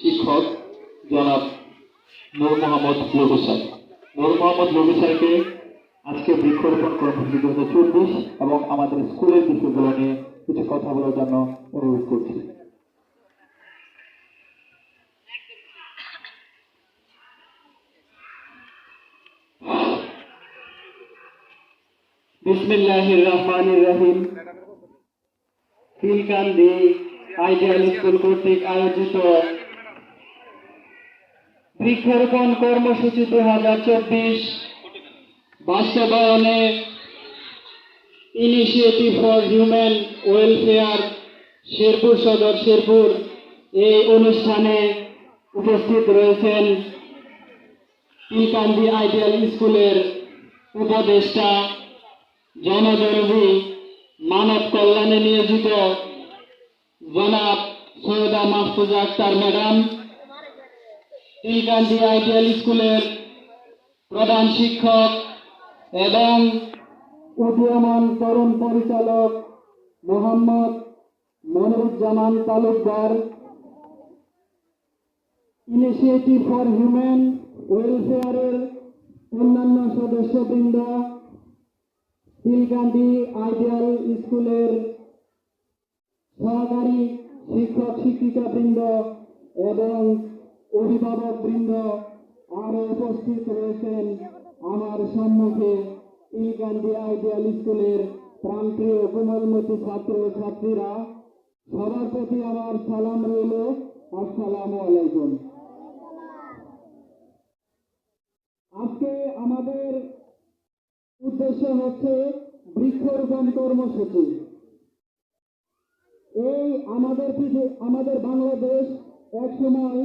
শিক্ষক জনাব নূর মোহাম্মদ লবু স্যার। নূর মোহাম্মদ লবু স্যারকে আজকে বৃক্ষরোপণ কর্মসূচি 2024 এবং আমাদের স্কুলের বিষয়গুলো নিয়ে কিছু কথা বলার জন্য অনুরোধ করছি। বিসমিল্লাহির রহমানির রহিম। খিলকান্দি আইডিয়াল স্কুল কর্তৃক আয়োজিত বৃক্ষরোপণ কর্মসূচি 2024 বাস্তবায়নে initiative for human welfare Sherpur সদর শেরপুর এই অনুষ্ঠানে উপস্থিত রয়েছেন খিলকান্দি আইডিয়াল স্কুলের উপদেষ্টা, জনদরদী, মানব কল্যাণে নিয়োজিত জনাব সৈয়দা মাহফুজা আক্তার ম্যাডাম, খিলকান্দি আইডিয়াল স্কুলের প্রধান শিক্ষক এবং উদীয়মান তরুণ পরিচালক Mohammad Moniruzzaman Talukdar, initiative for human ওয়েলফেয়ারের অন্যান্য সদস্যবৃন্দ, খিলকান্দি আইডিয়াল স্কুলের সহকারী শিক্ষক শিক্ষিকাবৃন্দ এবং অভিভাবকবৃন্দ, আরো উপস্থিত রয়েছেন আমার সম্মুখে খিলকান্দি আইডিয়াল স্কুলের প্রাণপ্রিয় কোমলমতি ছাত্র ছাত্রীরা, সবার প্রতি আমার সালাম রইল, আসসালামু আলাইকুম। আজকে আমাদের উদ্দেশ্য হচ্ছে বৃক্ষরোপণ কর্মসূচি। এই আমাদের বাংলাদেশ এক সময়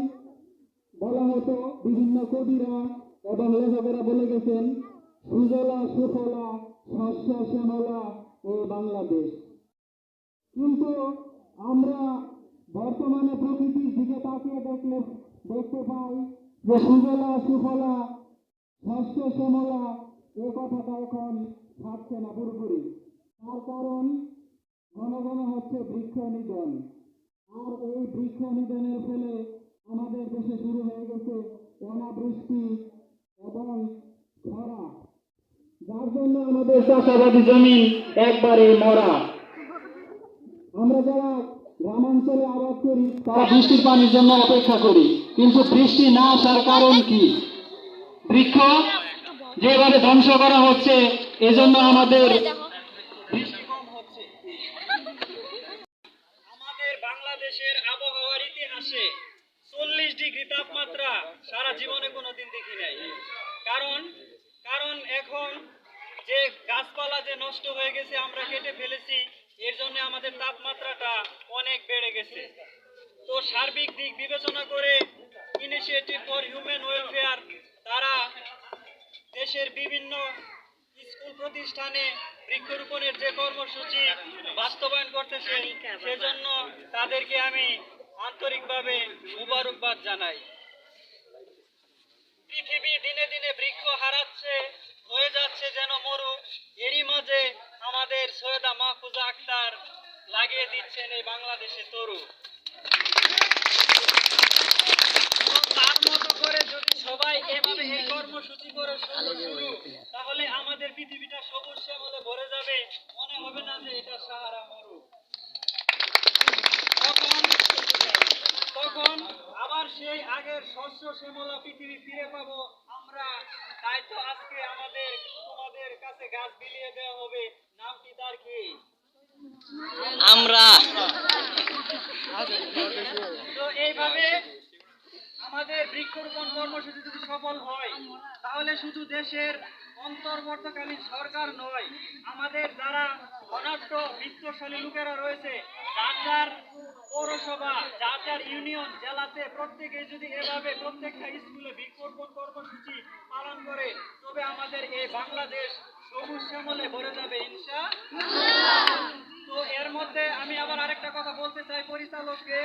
বলা হতো, বিভিন্ন কবিরা এবং লেখকেরা বলে গেছেন, সুজলা সুফলা শস্য শ্যামলা এই বাংলাদেশ। কিন্তু আমরা বর্তমানে প্রকৃতির দিকে তাকিয়ে দেখতে পাই যে সুজলা সুফলা শস্য শ্যামলা এ কথাটা এখন থাকছে না পুরোপুরি। তার কারণ ঘন ঘন হচ্ছে বৃক্ষ নিধন। আর এই বৃক্ষ নিধনের ফলে আমাদের দেশে শুরু হয়ে গেছে অনাবৃষ্টি এবং খরা, যার জন্য আমাদের চাষাবাদী জমি একবারে মরা। আমরা যারা গ্রামাঞ্চলে আবাদ করি তারা বৃষ্টির পানির জন্য অপেক্ষা করি, কিন্তু বৃষ্টি না আসার কারণ কি? বৃক্ষ যেভাবে ধ্বংস করা হচ্ছে, এজন্য আমাদের বৃষ্টি কম হচ্ছে। আমাদের বাংলাদেশের আবহাওয়ার ইতিহাসে 40 ডিগ্রি তাপমাত্রা সারা জীবনে কোনোদিন দেখি নাই। কারণ এখন যে গাছপালা যে নষ্ট হয়ে গেছে, আমরা কেটে ফেলেছি, এর জন্য আমাদের তাপমাত্রাটা অনেক বেড়ে গেছে। তো সার্বিক দিক বিবেচনা করে ইনিশিয়েটিভ ফর হিউম্যান ওয়েলফেয়ার তারা দেশের বিভিন্ন স্কুল প্রতিষ্ঠানে বৃক্ষরোপণের যে কর্মসূচি বাস্তবায়ন করতেছে, সেজন্য তাদেরকে আমি আন্তরিকভাবে মুবারকবাদ জানাই। পৃথিবী দিনে দিনে বৃক্ষ হারাচ্ছে, হয়ে যাচ্ছে যেন মরু। এরই মাঝে আমাদের সৈয়দা মাহফুজা আক্তার লাগিয়ে দিচ্ছেন এই বাংলাদেশে তরু। তার মতো করে যদি সবাই এভাবে এই কর্মসূচি করে শুরু, তাহলে আমাদের পৃথিবীটা সবুজ শ্যামলে ভরে যাবে, মনে হবে না যে এটা সাহারা মরু। তখন আবার সেই আগের শস্য শ্যামলা পৃথিবী ফিরে পাবো আমরা। তাই তো আজকে তোমাদের কাছে গাছ বিলিয়ে দেওয়া হবে। নামটি তার কি? আমরা। তো এইভাবে আমাদের বৃক্ষরোপণ কর্মসূচি যদি সফল হয়, তাহলে শুধু দেশের অন্তর্বর্তীকালীন সরকার নয়, আমাদের যারা অনাঢ্য বিত্তশালী লোকেরা রয়েছে, যার পৌরসভা, যার ইউনিয়ন, জেলাতে প্রত্যেকে যদি এভাবে প্রত্যেকটা স্কুলে বৃক্ষরোপণ কর্মসূচি পালন করে, তবে আমাদের এই বাংলাদেশ সবুজ শ্যামলে ভরে যাবে ইনশাআল্লাহ। তো এর মধ্যে আমি আবার আরেকটা কথা বলতে চাই পরিচালককে,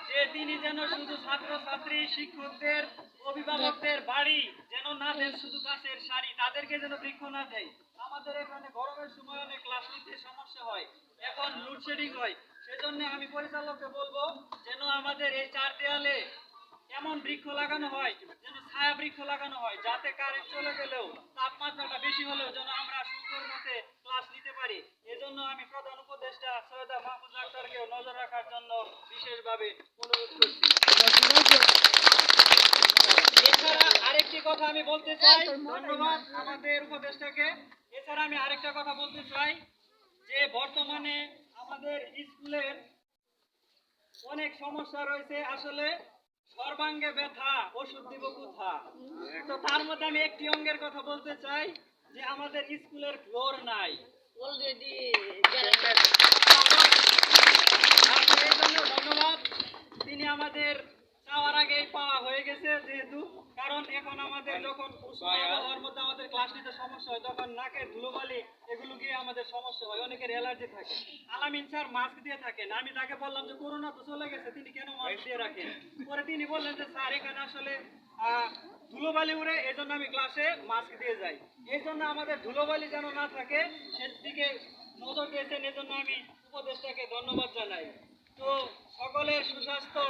যে তিনি যেন শুধু ছাত্র ছাত্রী, শিক্ষকদের, অভিভাবকদের বাড়ি যেন না দেন শুধু গাছের সারি, তাদেরকে যেন বৃক্ষ না দেয়। আমাদের এখানে গরমের সময় অনেক ক্লাস নিতে সমস্যা হয়, এখন লোডশেডিং হয়, সেজন্য আমি পরিচালককে বলবো যেন আমাদের এই চার দেয়ালে এমন বৃক্ষ লাগানো হয়, যেন ছায়া বৃক্ষ লাগানো হয়, যাতে কারেন্ট চলে গেলেও তাপমাত্রাটা বেশি হলেও যেন আমরা সুন্দর মতে ক্লাস নিতে পারি। এজন্য আমি প্রধান উপদেষ্টা সৈয়দা মাহফুজ আক্তারকেও নজর রাখার জন্য বিশেষভাবে অনুরোধ করছি। এছাড়া আরেকটি কথা আমি বলতে চাই, ধন্যবাদ আমাদের উপদেষ্টাকে। এছাড়া আমি আরেকটা কথা বলতে চাই যে বর্তমানে আমাদের স্কুলের অনেক সমস্যা রয়েছে। আসলে সর্বাঙ্গে ব্যথা ওষুধ দিব কোথা, তো তার মধ্যে আমি একটি অঙ্গের কথা বলতে চাই যে আমাদের স্কুলের ফ্লোর নাই অলরেডি। এই জন্য ধন্যবাদ, তিনি আমাদের চাওয়ার আগেই পাওয়া হয়ে গেছে, যেহেতু কারণ এখন আমাদের যখন উষ্ণ আবহাওয়ার মধ্যে আমাদের ক্লাস নিতে সমস্যা হয়, তখন নাকের ধুলোবালি এগুলো গিয়ে আমাদের সমস্যা হয়, অনেকের অ্যালার্জি থাকে। আলামিন স্যার মাস্ক দিয়ে থাকেন, আমি তাকে বললাম যে করোনা তো চলে গেছে, তিনি কেন মাস্ক দিয়ে রাখেন? পরে তিনি বললেন যে স্যার এখানে আসলে ধুলোবালি উড়ে, এই জন্য আমি ক্লাসে মাস্ক দিয়ে যাই। এই জন্য আমাদের ধুলোবালি যেন না থাকে সেদিকে নজর দিয়েছেন, এজন্য আমি উপদেষ্টাকে ধন্যবাদ জানাই। তো সকলের সুস্বাস্থ্য